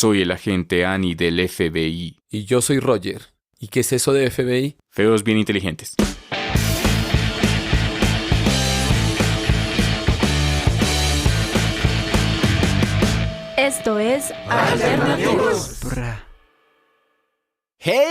Soy el agente Annie del FBI. Y yo soy Roger. ¿Y qué es eso de FBI? Feos bien inteligentes. Esto es Alternativos. ¡Hey!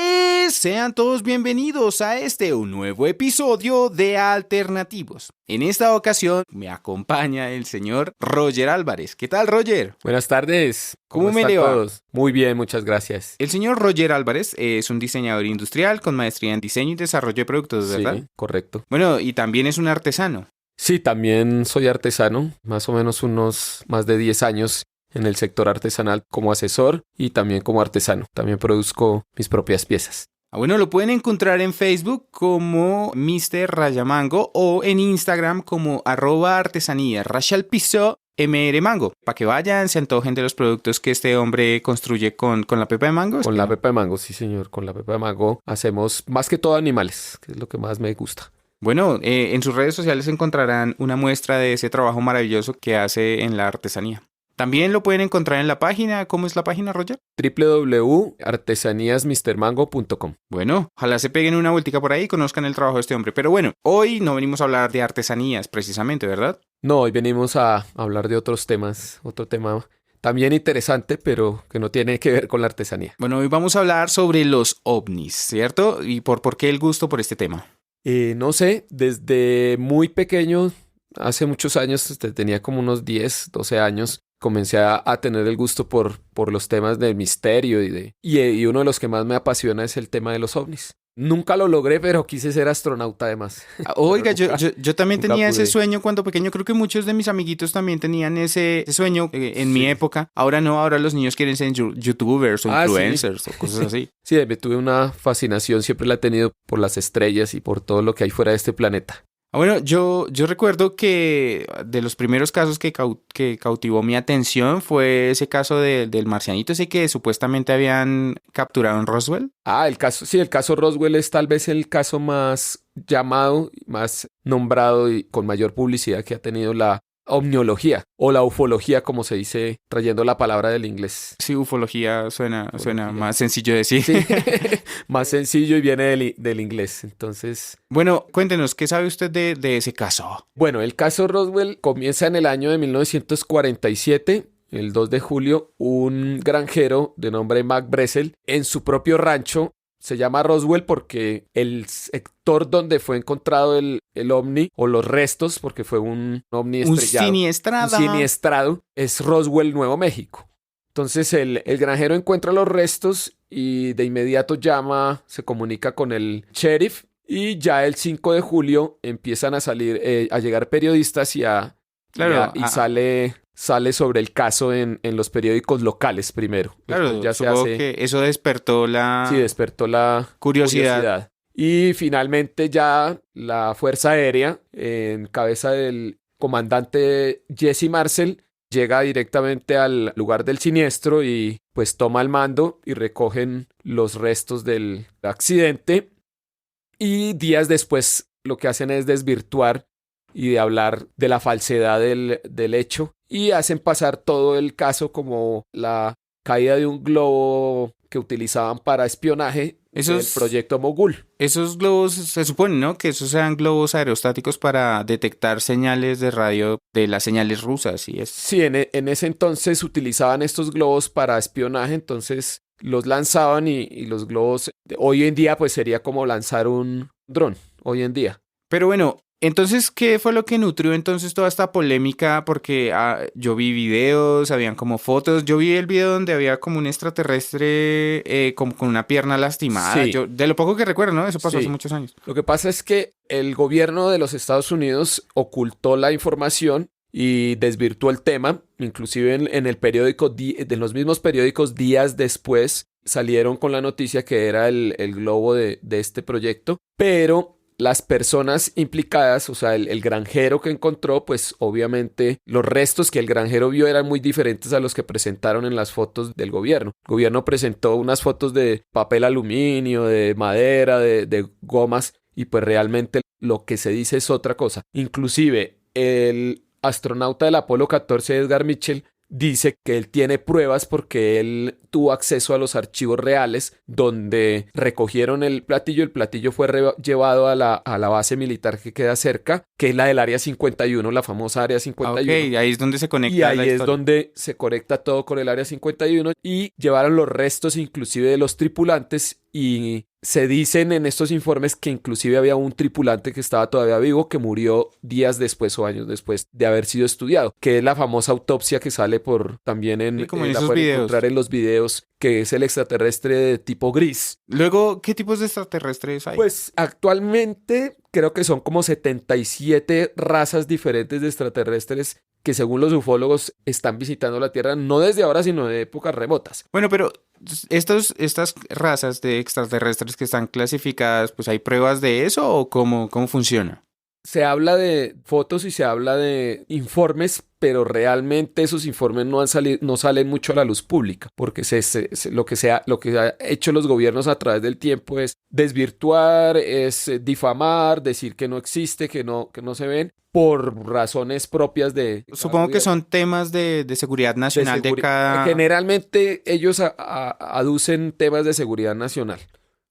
Sean todos bienvenidos a un nuevo episodio de Alternativos. En esta ocasión me acompaña el señor Roger Álvarez. ¿Qué tal, Roger? Buenas tardes. ¿Cómo me están le va? todos? Muy bien, muchas gracias. El señor Roger Álvarez es un diseñador industrial con maestría en diseño y desarrollo de productos, ¿verdad? Sí, correcto. Bueno, y también es un artesano. Sí, también soy artesano, más o menos unos más de 10 años en el sector artesanal como asesor y también como artesano. También produzco mis propias piezas. Bueno, lo pueden encontrar en Facebook como Mr. Rayamango o en Instagram como @artesanía rayalpiso mrmango. Para que vayan, se antojen de los productos que este hombre construye con la pepa de mango. Con la pepa de mango, sí señor, con la pepa de mango hacemos más que todo animales, que es lo que más me gusta. Bueno, en sus redes sociales encontrarán una muestra de ese trabajo maravilloso que hace en la artesanía. También lo pueden encontrar en la página. ¿Cómo es la página, Roger? www.artesaníasmrmango.com. Bueno, ojalá se peguen una vueltica por ahí y conozcan el trabajo de este hombre. Pero bueno, hoy no venimos a hablar de artesanías precisamente, ¿verdad? No, hoy venimos a hablar de otros temas, otro tema también interesante, pero que no tiene que ver con la artesanía. Bueno, hoy vamos a hablar sobre los ovnis, ¿cierto? ¿Y por qué el gusto por este tema? No sé, desde muy pequeño, hace muchos años, tenía como unos 10, 12 años, comencé a tener el gusto por los temas del misterio y uno de los que más me apasiona es el tema de los ovnis. Nunca lo logré, pero quise ser astronauta además. Oiga, yo también tenía ese pude. sueño cuando pequeño. Creo que muchos de mis amiguitos también tenían ese sueño en mi época. Ahora no, ahora los niños quieren ser youtubers o influencers o cosas así. Sí, me tuve una fascinación, siempre la he tenido por las estrellas y por todo lo que hay fuera de este planeta. Bueno, yo recuerdo que de los primeros casos que cautivó mi atención fue ese caso del marcianito, ese que supuestamente habían capturado en Roswell. El caso Roswell es tal vez el caso más llamado, más nombrado y con mayor publicidad que ha tenido la omniología o la ufología, como se dice, trayendo la palabra del inglés. Sí, ufología suena más sencillo de decir. Sí, más sencillo y viene del inglés. Entonces, bueno, cuéntenos, ¿qué sabe usted de ese caso? bueno, el caso Roswell comienza en el año de 1947. El 2 de julio, un granjero de nombre Mac Bressel, en su propio rancho, se llama Roswell porque el sector donde fue encontrado el ovni, o los restos, porque fue un ovni estrellado. Un siniestrado, es Roswell, Nuevo México. Entonces el granjero encuentra los restos y de inmediato se comunica con el sheriff, y ya el 5 de julio empiezan a llegar periodistas y sale sobre el caso en los periódicos locales primero. Claro, ya supongo que eso despertó la curiosidad. Y finalmente ya la Fuerza Aérea, en cabeza del comandante Jesse Marcel, llega directamente al lugar del siniestro y pues toma el mando y recogen los restos del accidente. Y días después lo que hacen es desvirtuar y de hablar de la falsedad del hecho, y hacen pasar todo el caso como la caída de un globo que utilizaban para espionaje del proyecto Mogul. Esos globos, se supone, ¿no? Que esos eran globos aerostáticos para detectar señales de radio de las señales rusas y eso. Sí, en ese entonces utilizaban estos globos para espionaje, entonces los lanzaban y los globos, hoy en día pues sería como lanzar un dron, hoy en día. Pero bueno, entonces, ¿qué fue lo que nutrió entonces toda esta polémica? Porque yo vi videos, habían como fotos. Yo vi el video donde había como un extraterrestre como con una pierna lastimada. Sí. De lo poco que recuerdo, ¿no? Eso pasó hace muchos años. Lo que pasa es que el gobierno de los Estados Unidos ocultó la información y desvirtuó el tema. Inclusive en el periódico, de los mismos periódicos, días después salieron con la noticia que era el globo de este proyecto. Pero las personas implicadas, o sea, el granjero que encontró, pues obviamente los restos que el granjero vio eran muy diferentes a los que presentaron en las fotos del gobierno. El gobierno presentó unas fotos de papel aluminio, de madera, de gomas, y pues realmente lo que se dice es otra cosa. Inclusive el astronauta del Apolo 14, Edgar Mitchell, dice que él tiene pruebas porque él tuvo acceso a los archivos reales donde recogieron el platillo fue llevado a la base militar que queda cerca, que es la del Área 51, la famosa Área 51. Ok, ahí es donde se conecta Y ahí la es historia. donde se conecta todo con el Área 51 y llevaron los restos inclusive de los tripulantes y se dicen en estos informes que inclusive había un tripulante que estaba todavía vivo que murió días después o años después de haber sido estudiado, que es la famosa autopsia que sale también Sí, como en la esos pueden videos. encontrar en los videos, que es el extraterrestre de tipo gris. Luego, ¿qué tipos de extraterrestres hay? Pues actualmente creo que son como 77 razas diferentes de extraterrestres que según los ufólogos están visitando la Tierra no desde ahora sino de épocas remotas. Bueno, pero estas razas de extraterrestres que están clasificadas, pues ¿hay pruebas de eso o cómo funciona? Se habla de fotos y se habla de informes, pero realmente esos informes no salen mucho a la luz pública, porque lo que ha hecho los gobiernos a través del tiempo es desvirtuar, es difamar, decir que no existe, que no se ven, por razones propias de cada Supongo que gobierno. son temas de seguridad nacional de cada... Generalmente ellos aducen temas de seguridad nacional.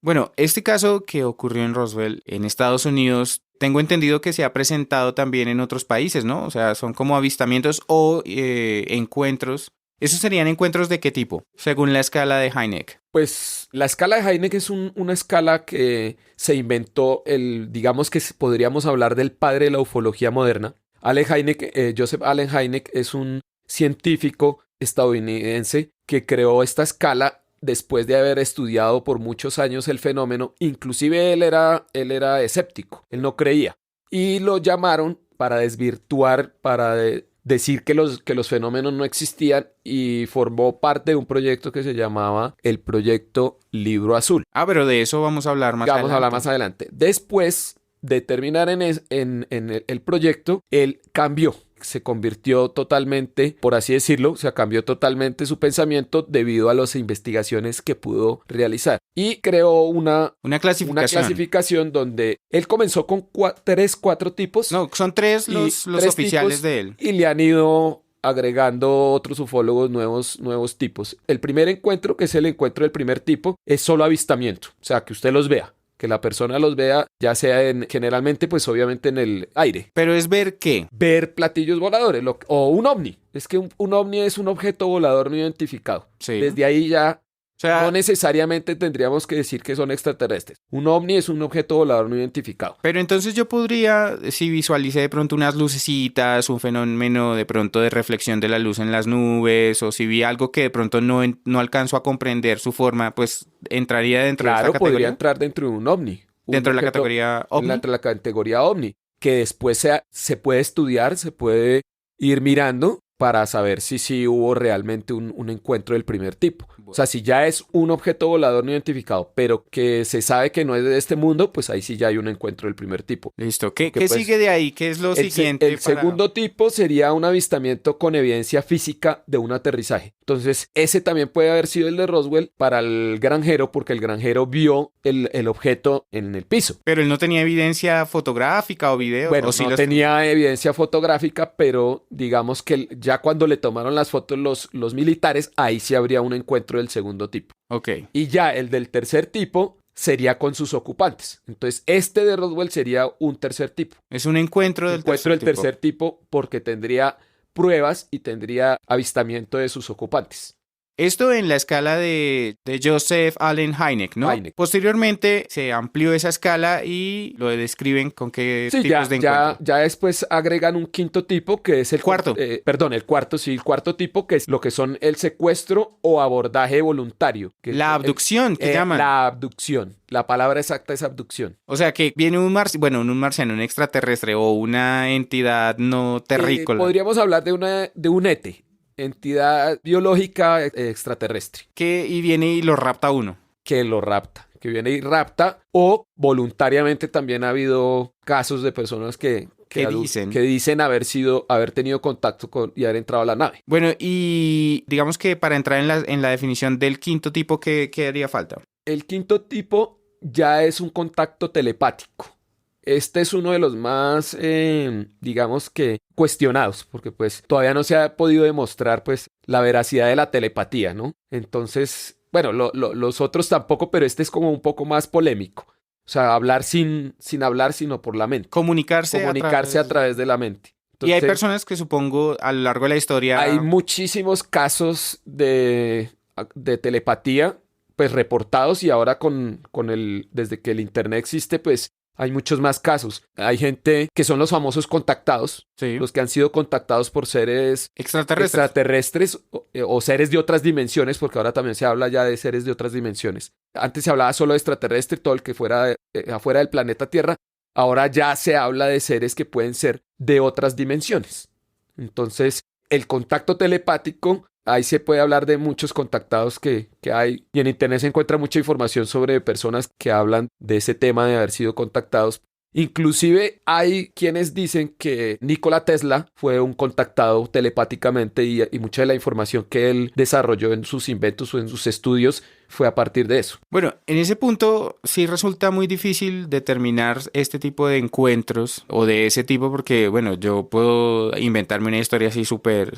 Bueno, este caso que ocurrió en Roswell, en Estados Unidos, tengo entendido que se ha presentado también en otros países, ¿no? O sea, son como avistamientos o encuentros. ¿Esos serían encuentros de qué tipo, según la escala de Hynek? Pues la escala de Hynek es una escala que se inventó, digamos que podríamos hablar del padre de la ufología moderna. Joseph Allen Hynek es un científico estadounidense que creó esta escala después de haber estudiado por muchos años el fenómeno. Inclusive él era escéptico, él no creía. Y lo llamaron para desvirtuar, decir que los fenómenos no existían y formó parte de un proyecto que se llamaba el Proyecto Libro Azul. Ah, pero de eso vamos a hablar más Vamos adelante. a hablar más adelante. Después de terminar en el proyecto, él cambió. Se convirtió totalmente, por así decirlo, cambió totalmente su pensamiento debido a las investigaciones que pudo realizar. Y creó una clasificación donde él comenzó con 4 tipos. No, son tres y los 3 oficiales tipos, de él. y le han ido agregando otros ufólogos nuevos tipos. El primer encuentro, que es el encuentro del primer tipo, es solo avistamiento, o sea, que usted los vea. Que la persona los vea, ya sea generalmente, pues obviamente en el aire. Pero es ver qué. Ver platillos voladores o un ovni. Es que un ovni es un objeto volador no identificado. Sí. Desde ahí ya O sea, no necesariamente tendríamos que decir que son extraterrestres. Un ovni es un objeto volador no identificado. pero entonces yo podría, si visualicé de pronto unas lucecitas, un fenómeno de pronto de reflexión de la luz en las nubes, o si vi algo que de pronto no alcanzo a comprender su forma, pues entraría dentro de esta Claro, podría categoría. entrar dentro de un ovni. Dentro de la categoría ovni. Dentro de la categoría ovni. Que después se puede estudiar, se puede ir mirando para saber si hubo realmente un encuentro del primer tipo. O sea, si ya es un objeto volador no identificado, pero que se sabe que no es de este mundo, pues ahí sí ya hay un encuentro del primer tipo. Listo. ¿Qué pues, sigue de ahí? ¿Qué es lo siguiente? El segundo tipo sería un avistamiento con evidencia física de un aterrizaje. Entonces, ese también puede haber sido el de Roswell para el granjero, porque el granjero vio el objeto en el piso. Pero él no tenía evidencia fotográfica o video. Bueno, ¿o sí no los- tenía evidencia fotográfica, pero digamos que ya cuando le tomaron las fotos los militares, ahí sí habría un encuentro del segundo tipo. Ok. Y ya el del tercer tipo sería con sus ocupantes. Entonces, este de Roswell sería un tercer tipo. Es un encuentro del Encuentro del tercer tipo. tercer tipo porque tendría pruebas y tendría avistamiento de sus ocupantes. Esto en la escala de Joseph Allen Hynek, ¿no? Hynek. Posteriormente se amplió esa escala y lo describen con qué Sí, tipos de encuentro. ya después agregan un quinto tipo que es el Cuarto. El cuarto tipo que es lo que son el secuestro o abordaje voluntario. Que La abducción, que llaman. La abducción. La palabra exacta es abducción. O sea, que viene un marciano, un extraterrestre o una entidad no terrícola Podríamos hablar de un ET, entidad biológica extraterrestre, y viene y lo rapta a uno. que lo rapta, que viene y rapta, o voluntariamente también ha habido casos de personas que dicen haber tenido contacto y haber entrado a la nave. Bueno, y digamos que para entrar en la definición del quinto tipo, ¿qué haría falta? El quinto tipo ya es un contacto telepático. este es uno de los más, digamos que, cuestionados, porque pues todavía no se ha podido demostrar pues la veracidad de la telepatía, ¿no? Entonces, bueno, los otros tampoco, pero este es como un poco más polémico. O sea, hablar sin hablar, sino por la mente. Comunicarse A través de la mente. Y hay Entonces, personas que supongo a lo largo de la historia... hay muchísimos casos de telepatía, pues reportados, y ahora desde que el internet existe, pues hay muchos más casos. Hay gente que son los famosos contactados, Sí. los que han sido contactados por seres Extraterrestres. o seres de otras dimensiones, porque ahora también se habla ya de seres de otras dimensiones. Antes se hablaba solo de extraterrestre, todo el que fuera afuera del planeta Tierra. Ahora ya se habla de seres que pueden ser de otras dimensiones. Entonces, el contacto telepático, ahí se puede hablar de muchos contactados que hay. Y en internet se encuentra mucha información sobre personas que hablan de ese tema de haber sido contactados. Inclusive hay quienes dicen que Nikola Tesla fue un contactado telepáticamente y mucha de la información que él desarrolló en sus inventos o en sus estudios fue a partir de eso. Bueno, en ese punto sí resulta muy difícil determinar este tipo de encuentros o de ese tipo porque, bueno, yo puedo inventarme una historia así súper,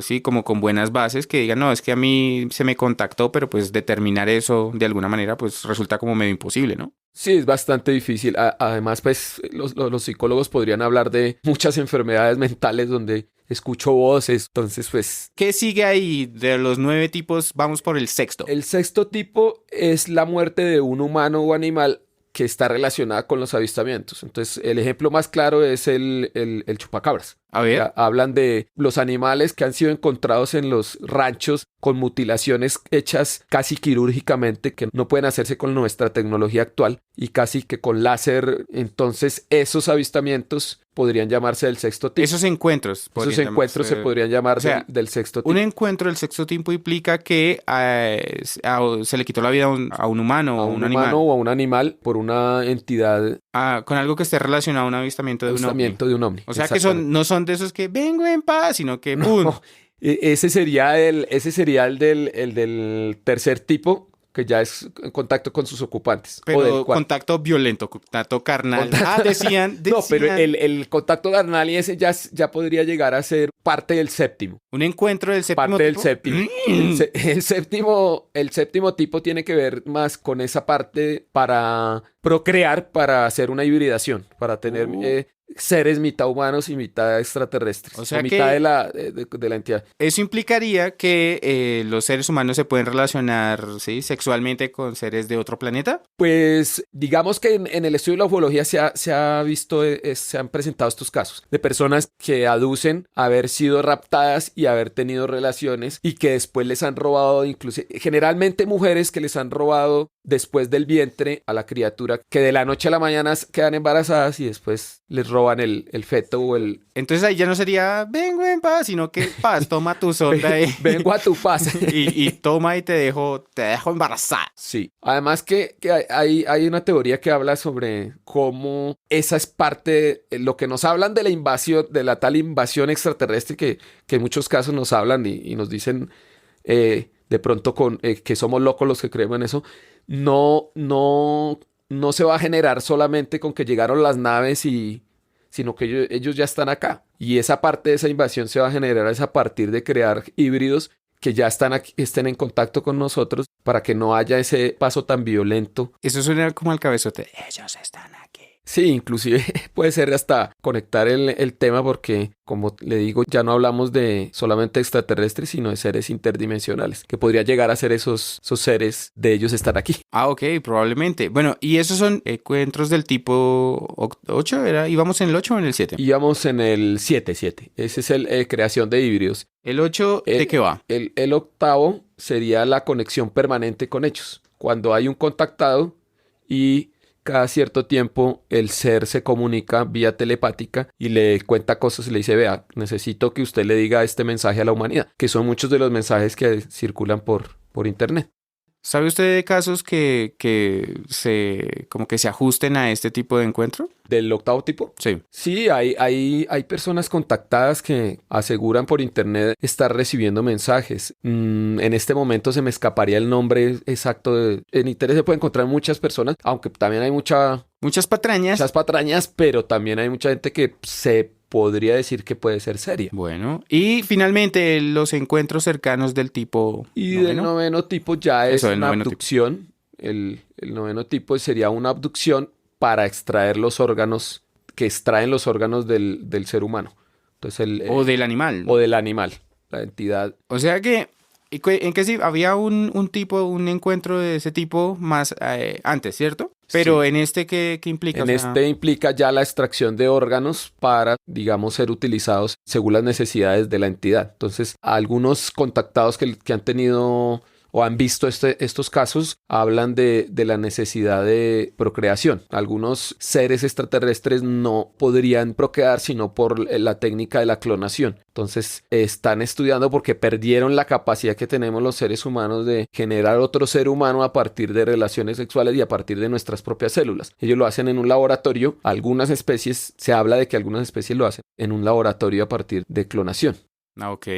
sí, como con buenas bases que digan, no, es que a mí se me contactó, pero pues determinar eso de alguna manera pues resulta como medio imposible, ¿no? Sí, es bastante difícil. Además, pues los psicólogos podrían hablar de muchas enfermedades mentales donde escucho voces. Entonces, pues... ¿Qué sigue ahí? De los 9 tipos, vamos por el sexto. El sexto tipo es la muerte de un humano o animal que está relacionada con los avistamientos. Entonces, el ejemplo más claro es el chupacabras. A ver. Hablan de los animales que han sido encontrados en los ranchos con mutilaciones hechas casi quirúrgicamente, que no pueden hacerse con nuestra tecnología actual y casi que con láser. Entonces, esos avistamientos podrían llamarse del sexto tipo. Esos encuentros Se podrían llamar del sexto tipo. Un encuentro del sexto tipo implica que se le quitó la vida a un humano o a un animal. O a un animal por una entidad. Con algo que esté relacionado a un avistamiento de un ovni. O sea que no son de esos que vengo en paz, sino que ¡pum! No, ese sería el del tercer tipo, que ya es en contacto con sus ocupantes. Pero contacto violento, contacto carnal. Decían. No, pero el contacto carnal y ese ya podría llegar a ser parte del séptimo. Un encuentro del séptimo parte tipo. Del séptimo. El séptimo tipo tiene que ver más con esa parte para procrear, para hacer una hibridación, para tener seres mitad humanos y mitad extraterrestres. O sea, mitad de la entidad. Eso implicaría que los seres humanos se pueden relacionar, ¿sí?, sexualmente con seres de otro planeta. Pues digamos que en el estudio de la ufología se ha visto, se han presentado estos casos de personas que aducen haber sido raptadas y haber tenido relaciones y que después les han robado, incluso generalmente mujeres que les han robado después del vientre a la criatura, que de la noche a la mañana quedan embarazadas y después les roban el feto o el... Entonces ahí ya no sería vengo en paz, sino que paz, toma tu sonda vengo a tu paz. y toma y te dejo embarazada. Sí. Además que hay una teoría que habla sobre cómo esa es parte, lo que nos hablan de la invasión, de la tal invasión extraterrestre que en muchos casos nos hablan y nos dicen de pronto que somos locos los que creemos en eso. No se va a generar solamente con que llegaron las naves sino que ellos ya están acá. Y esa parte de esa invasión se va a generar a partir de crear híbridos que ya estén en contacto con nosotros para que no haya ese paso tan violento. Eso suena como al cabezote. Ellos están aquí. Sí, inclusive puede ser hasta conectar el tema porque, como le digo, ya no hablamos de solamente extraterrestres, sino de seres interdimensionales, que podría llegar a ser esos seres de ellos estar aquí. Ok, probablemente. Bueno, ¿y esos son encuentros del tipo 8? ¿Íbamos en el 8 o en el 7? Íbamos en el 7. Ese es el creación de híbridos. ¿El 8 de qué va? El octavo sería la conexión permanente con ellos. Cuando hay un contactado y cada cierto tiempo el ser se comunica vía telepática y le cuenta cosas y le dice, vea, necesito que usted le diga este mensaje a la humanidad, que son muchos de los mensajes que circulan por internet. ¿Sabe usted de casos que como que se ajusten a este tipo de encuentro? ¿Del octavo tipo? Sí. Sí, hay personas contactadas que aseguran por internet estar recibiendo mensajes. En este momento se me escaparía el nombre exacto. En internet se puede encontrar muchas personas, aunque también hay Muchas patrañas. muchas patrañas, pero también hay mucha gente que se podría decir que puede ser seria. Bueno, y finalmente los encuentros cercanos del tipo Y del noveno. noveno tipo ya es Eso, del una noveno tipo. abducción. El noveno tipo sería una abducción para extraer los órganos que extraen los órganos del ser humano. Entonces O del animal. o del animal, la entidad. O sea que, en que sí, había un encuentro de ese tipo más antes, ¿cierto? Pero Sí. en este, ¿qué implica? En O sea, este implica ya la extracción de órganos para, digamos, ser utilizados según las necesidades de la entidad. Entonces, algunos contactados que han tenido o han visto estos casos hablan de la necesidad de procreación. Algunos seres extraterrestres no podrían procrear sino por la técnica de la clonación. Entonces están estudiando porque perdieron la capacidad que tenemos los seres humanos de generar otro ser humano a partir de relaciones sexuales y a partir de nuestras propias células. Ellos lo hacen en un laboratorio. Algunas especies, se habla de que algunas especies lo hacen en un laboratorio a partir de clonación. ok.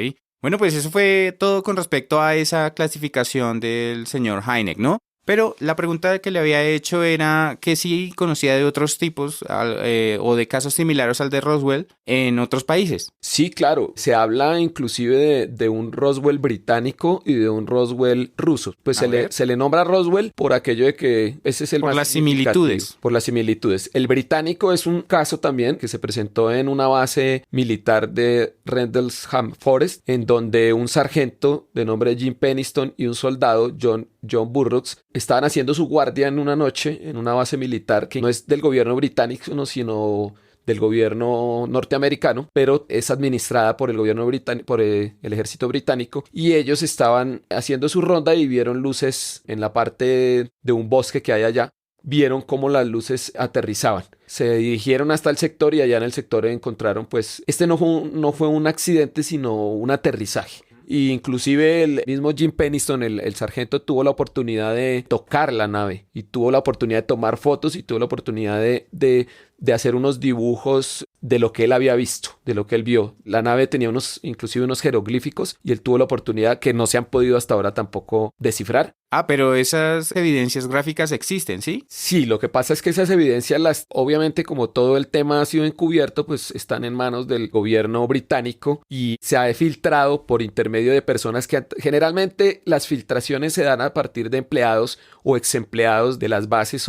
Bueno, pues eso fue todo con respecto a esa clasificación del señor Hynek, ¿no? Pero la pregunta que le había hecho era que si conocía de otros tipos o de casos similares al de Roswell en otros países. Sí, claro. Se habla inclusive de un Roswell británico y de un Roswell ruso. Pues se le nombra Roswell por aquello de que ese es el Por más las significativo. similitudes. Por las similitudes. El británico es un caso también que se presentó en una base militar de Rendlesham Forest, en donde un sargento de nombre Jim Penniston y un soldado, John Burroughs, estaban haciendo su guardia en una noche en una base militar que no es del gobierno británico, sino del gobierno norteamericano, pero es administrada por el gobierno británico, por el ejército británico, y ellos estaban haciendo su ronda y vieron luces en la parte de un bosque que hay allá. Vieron cómo las luces aterrizaban. Se dirigieron hasta el sector y allá en el sector encontraron, pues, no fue un accidente, sino un aterrizaje. Y inclusive el mismo Jim Penniston, el sargento, tuvo la oportunidad de tocar la nave y tuvo la oportunidad de tomar fotos y tuvo la oportunidad de hacer unos dibujos de lo que él había visto, de lo que él vio. La nave tenía inclusive unos jeroglíficos y él tuvo la oportunidad que no se han podido hasta ahora tampoco descifrar. Ah, pero esas evidencias gráficas existen, ¿sí? Sí, lo que pasa es que esas evidencias, obviamente como todo el tema ha sido encubierto, pues están en manos del gobierno británico y se ha filtrado por intermedio de personas que generalmente las filtraciones se dan a partir de empleados o ex empleados de las bases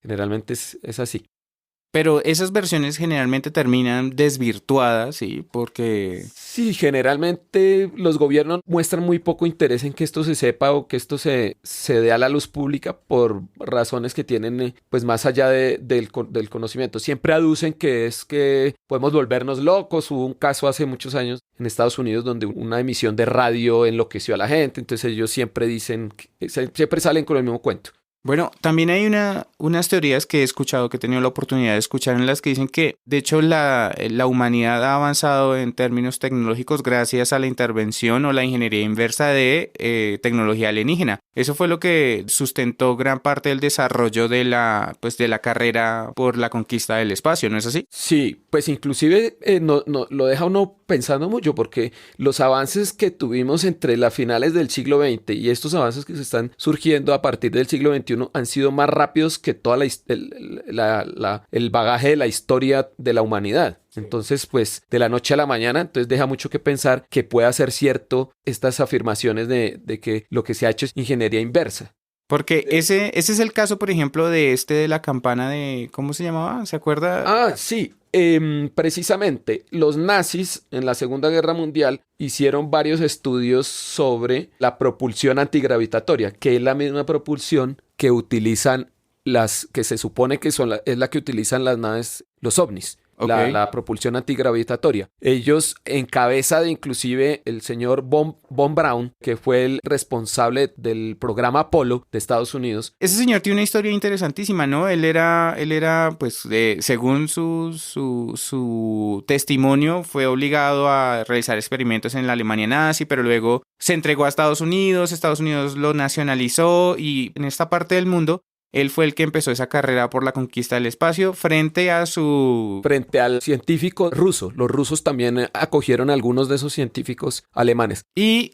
generalmente es así. Pero esas versiones generalmente terminan desvirtuadas, ¿sí? Porque... Sí, generalmente los gobiernos muestran muy poco interés en que esto se sepa o que esto se dé a la luz pública por razones que tienen pues más allá del conocimiento. Siempre aducen que es que podemos volvernos locos. Hubo un caso hace muchos años en Estados Unidos donde una emisión de radio enloqueció a la gente. Entonces ellos siempre siempre salen con el mismo cuento. Bueno, también hay unas teorías que he escuchado, que he tenido la oportunidad de escuchar, en las que dicen que, de hecho, la humanidad ha avanzado en términos tecnológicos gracias a la intervención o la ingeniería inversa de tecnología alienígena. Eso fue lo que sustentó gran parte del desarrollo de la carrera por la conquista del espacio, ¿no es así? Sí, pues inclusive no, lo deja uno pensando mucho porque los avances que tuvimos entre las finales del siglo XX y estos avances que se están surgiendo a partir del siglo XXI han sido más rápidos que todo el bagaje de la historia de la humanidad. Entonces, pues, de la noche a la mañana, entonces deja mucho que pensar que pueda ser cierto estas afirmaciones de que lo que se ha hecho es ingeniería inversa. Porque ese es el caso, por ejemplo, de la campana de... ¿Cómo se llamaba? ¿Se acuerda? Ah, sí. Precisamente, los nazis en la Segunda Guerra Mundial hicieron varios estudios sobre la propulsión antigravitatoria, que es la misma propulsión que utilizan que se supone que es la que utilizan las naves, los ovnis. Ok. la propulsión antigravitatoria. Ellos, en cabeza de inclusive el señor Von Braun, que fue el responsable del programa Apolo de Estados Unidos. Ese señor tiene una historia interesantísima, ¿no? Él era pues, según su testimonio, fue obligado a realizar experimentos en la Alemania nazi, pero luego se entregó a Estados Unidos lo nacionalizó y en esta parte del mundo él fue el que empezó esa carrera por la conquista del espacio frente al científico ruso. Los rusos también acogieron a algunos de esos científicos alemanes. Y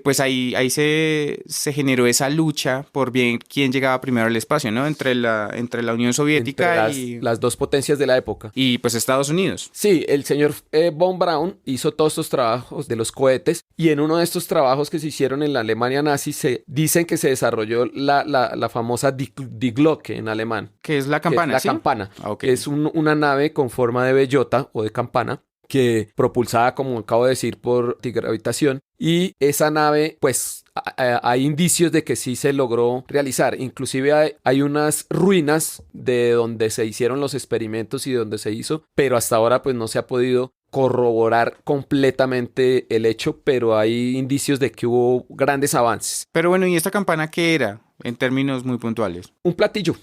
pues ahí se generó esa lucha por bien quién llegaba primero al espacio, ¿no? Entre la Unión Soviética Entre las dos potencias de la época. Y pues Estados Unidos. Sí, el señor Von Braun hizo todos estos trabajos de los cohetes y en uno de estos trabajos que se hicieron en la Alemania nazi se dicen que se desarrolló la famosa Die Glocke en alemán. Que es la campana, la ¿sí? campana. Ah, ok. Es una nave con forma de bellota o de campana que propulsada, como acabo de decir, por antigravitación. Y esa nave, pues, hay indicios de que sí se logró realizar. Inclusive hay unas ruinas de donde se hicieron los experimentos y de donde se hizo, pero hasta ahora pues no se ha podido corroborar completamente el hecho, pero hay indicios de que hubo grandes avances. Pero bueno, ¿y esta campana qué era? En términos muy puntuales. Un platillo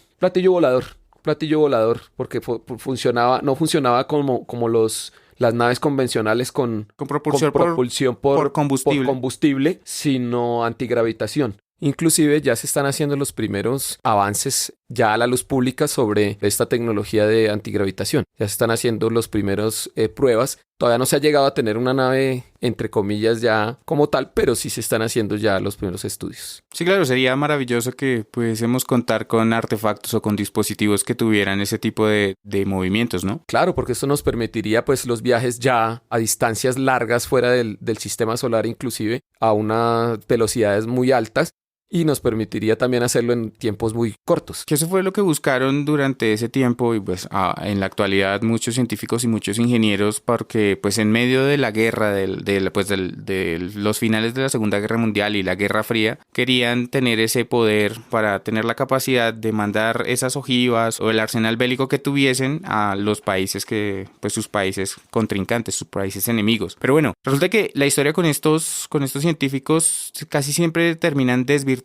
volador, porque no funcionaba como las naves convencionales con propulsión por combustible. combustible, sino antigravitación. Inclusive ya se están haciendo los primeros avances ya a la luz pública sobre esta tecnología de antigravitación. Ya se están haciendo los primeros pruebas. Todavía no se ha llegado a tener una nave, entre comillas, ya como tal, pero sí se están haciendo ya los primeros estudios. Sí, claro, sería maravilloso que pudiésemos contar con artefactos o con dispositivos que tuvieran ese tipo de movimientos, ¿no? Claro, porque esto nos permitiría pues los viajes ya a distancias largas fuera del sistema solar, inclusive a unas velocidades muy altas. Y nos permitiría también hacerlo en tiempos muy cortos. Que eso fue lo que buscaron durante ese tiempo y pues en la actualidad muchos científicos y muchos ingenieros, porque pues en medio de la guerra, de los finales de la Segunda Guerra Mundial y la Guerra Fría, querían tener ese poder para tener la capacidad de mandar esas ojivas o el arsenal bélico que tuviesen a los países pues sus países contrincantes, sus países enemigos. Pero bueno, resulta que la historia con estos científicos casi siempre terminan desvirtuadas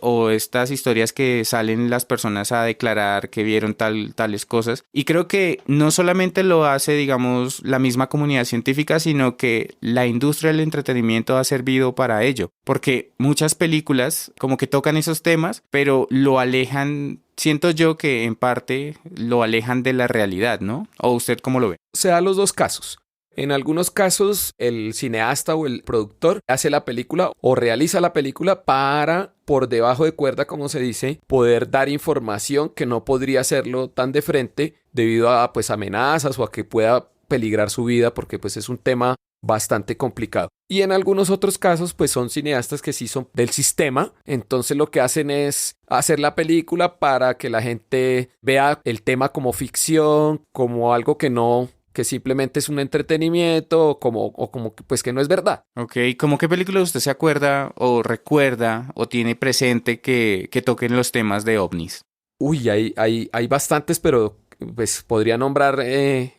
o estas historias que salen las personas a declarar que vieron tales cosas. Y creo que no solamente lo hace, digamos, la misma comunidad científica, sino que la industria del entretenimiento ha servido para ello. Porque muchas películas como que tocan esos temas, pero lo alejan. Siento yo que en parte lo alejan de la realidad, ¿no? ¿O usted cómo lo ve? Se dan los dos casos. En algunos casos, el cineasta o el productor hace la película o realiza la película para, por debajo de cuerda, como se dice, poder dar información que no podría hacerlo tan de frente debido a pues amenazas o a que pueda peligrar su vida, porque pues es un tema bastante complicado. Y en algunos otros casos pues son cineastas que sí son del sistema, entonces lo que hacen es hacer la película para que la gente vea el tema como ficción, como algo que simplemente es un entretenimiento o como pues que no es verdad. Ok, ¿cómo qué película usted se acuerda o recuerda o tiene presente que toquen los temas de ovnis? Uy, hay bastantes, pero pues podría nombrar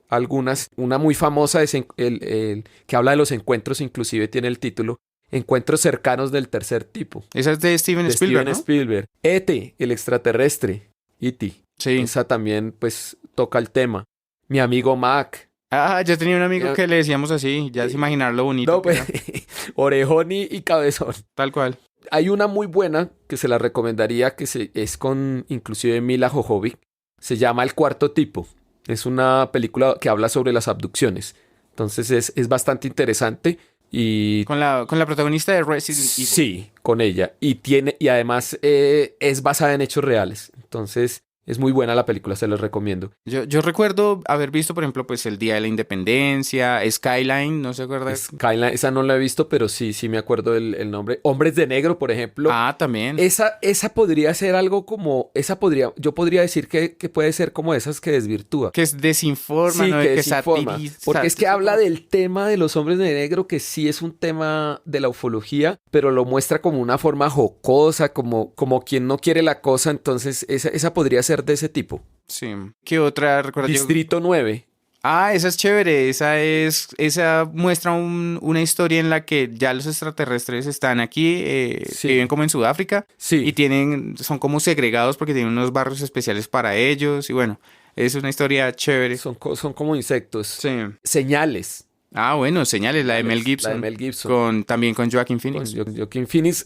algunas. Una muy famosa es el que habla de los encuentros, inclusive tiene el título Encuentros cercanos del tercer tipo. Esa es de Steven Spielberg, ¿no? Spielberg. E.T., el extraterrestre. E.T. Sí. Esa también pues toca el tema. Mi amigo Mac. Yo tenía un amigo que le decíamos así, ya es imaginar lo bonito. No, pues, orejón y cabezón. Tal cual. Hay una muy buena que se la recomendaría, es con inclusive Mila Jovovich. Se llama El cuarto tipo. Es una película que habla sobre las abducciones. Entonces es bastante interesante. Y con la protagonista de Resident Evil. Sí, con ella. Y además es basada en hechos reales. Entonces es muy buena la película, se los recomiendo. Yo recuerdo haber visto, por ejemplo, pues el Día de la Independencia, Skyline, ¿no se acuerda? Skyline, esa no la he visto, pero sí me acuerdo el nombre. Hombres de Negro, por ejemplo. También. Esa podría ser algo como, yo podría decir que puede ser como esas que desvirtúa. Que desinforma, sí, ¿no? Que desinforma. Porque es que habla del tema de los hombres de negro, que sí es un tema de la ufología, pero lo muestra como una forma jocosa, como quien no quiere la cosa. Entonces esa podría ser de ese tipo. Sí. ¿Qué otra recuerdo? Distrito 9. Ah, esa es chévere. Esa muestra una historia en la que ya los extraterrestres están aquí, Sí. viven como en Sudáfrica Sí. y son como segregados porque tienen unos barrios especiales para ellos. Y bueno, es una historia chévere. Son como insectos. Sí. Señales. Ah, bueno, Señales, la de Mel La Gibson. de Mel Gibson. También con Joaquin Con Phoenix. Joaquin Phoenix,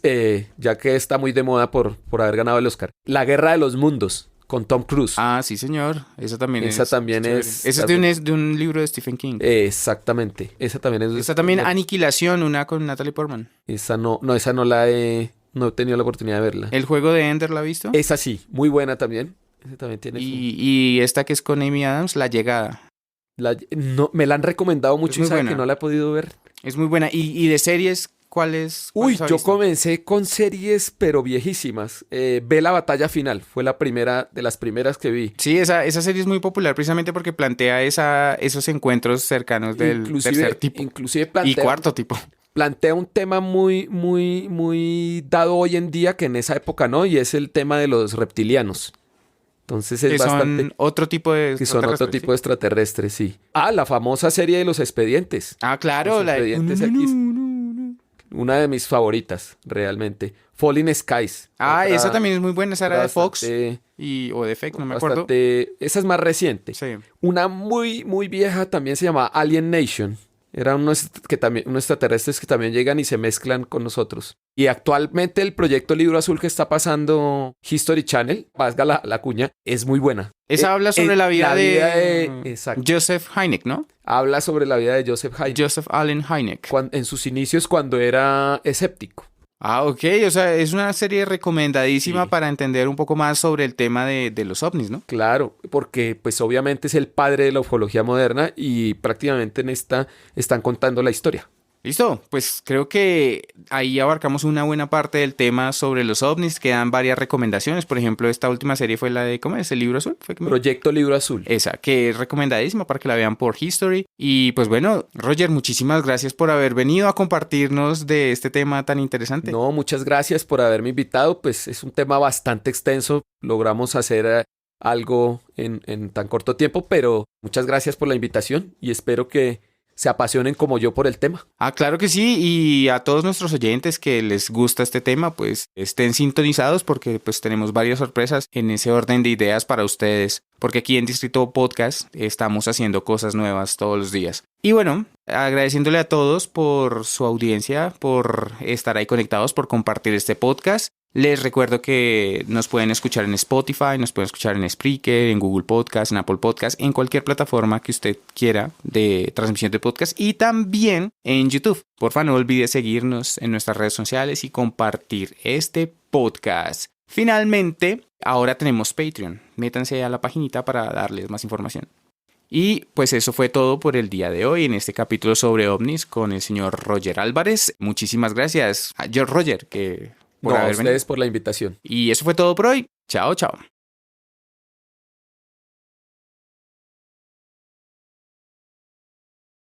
ya que está muy de moda por haber ganado el Oscar. La Guerra de los Mundos, con Tom Cruise. Ah, sí, señor. Esa también Esa también chévere. es- Esa es de un libro de Stephen King. Exactamente. Esa también es... Esa también, Aniquilación, una con Natalie Portman. Esa no la he... No he tenido la oportunidad de verla. El juego de Ender, ¿la ha visto? Esa sí, muy buena también. Esa también tiene Y esta que es con Amy Adams, La Llegada. no, me la han recomendado mucho y muy sabe buena. que no la he podido ver. Es muy buena. ¿Y de series, cuáles Uy, ha yo visto? comencé con series, pero viejísimas. Ve la batalla final. Fue la primera de las primeras que vi. Sí, esa serie es muy popular precisamente porque plantea esos encuentros cercanos del tercer tipo Inclusive y cuarto tipo. plantea un tema muy, muy, muy dado hoy en día que en esa época no, y es el tema de los reptilianos. Entonces es Que bastante... son otro tipo de Que son otro extraterrestres, tipo de extraterrestres, sí. Ah, la famosa serie de los expedientes. ¿sí? Ah, claro, Los la de... Expedientes X. Una de mis favoritas, realmente. Falling Skies. Ah, Otra- esa también es muy buena, esa era de Fox bastante- o de FX, no me acuerdo. Esa es más reciente. Sí. Una muy, muy vieja también se llama Alien Nation. Eran unos extraterrestres que también llegan y se mezclan con nosotros. Y actualmente el proyecto Libro Azul que está pasando History Channel, valga la cuña, es muy buena. Esa habla sobre la vida Exacto. Joseph Hynek, ¿no? Habla sobre la vida de Joseph Haydn Joseph Allen Hynek. en sus inicios cuando era escéptico. Ah, ok, o sea, es una serie recomendadísima Sí. para entender un poco más sobre el tema de los ovnis, ¿no? Claro, porque pues obviamente es el padre de la ufología moderna y prácticamente en esta están contando la historia. Listo, pues creo que ahí abarcamos una buena parte del tema sobre los ovnis. Quedan varias recomendaciones. Por ejemplo, esta última serie fue la de, ¿cómo es? ¿El libro azul? ¿Fue que me- Proyecto Libro Azul. Esa, que es recomendadísima para que la vean por History. Y pues bueno, Roger, muchísimas gracias por haber venido a compartirnos de este tema tan interesante. No, muchas gracias por haberme invitado. Pues es un tema bastante extenso. Logramos hacer algo en tan corto tiempo, pero muchas gracias por la invitación y espero que se apasionen como yo por el tema. Ah, claro que sí, y a todos nuestros oyentes que les gusta este tema, pues estén sintonizados porque pues tenemos varias sorpresas en ese orden de ideas para ustedes, porque aquí en Distrito Podcast estamos haciendo cosas nuevas todos los días. Y bueno, agradeciéndole a todos por su audiencia, por estar ahí conectados, por compartir este podcast. Les recuerdo que nos pueden escuchar en Spotify, nos pueden escuchar en Spreaker, en Google Podcast, en Apple Podcast, en cualquier plataforma que usted quiera de transmisión de podcast y también en YouTube. Porfa, no olvide seguirnos en nuestras redes sociales y compartir este podcast. Finalmente, ahora tenemos Patreon. Métanse a la paginita para darles más información. Y pues eso fue todo por el día de hoy en este capítulo sobre ovnis con el señor Roger Álvarez. Muchísimas gracias a George Roger por No, a haber venido. ustedes por la invitación. Y eso fue todo por hoy. Chao, chao.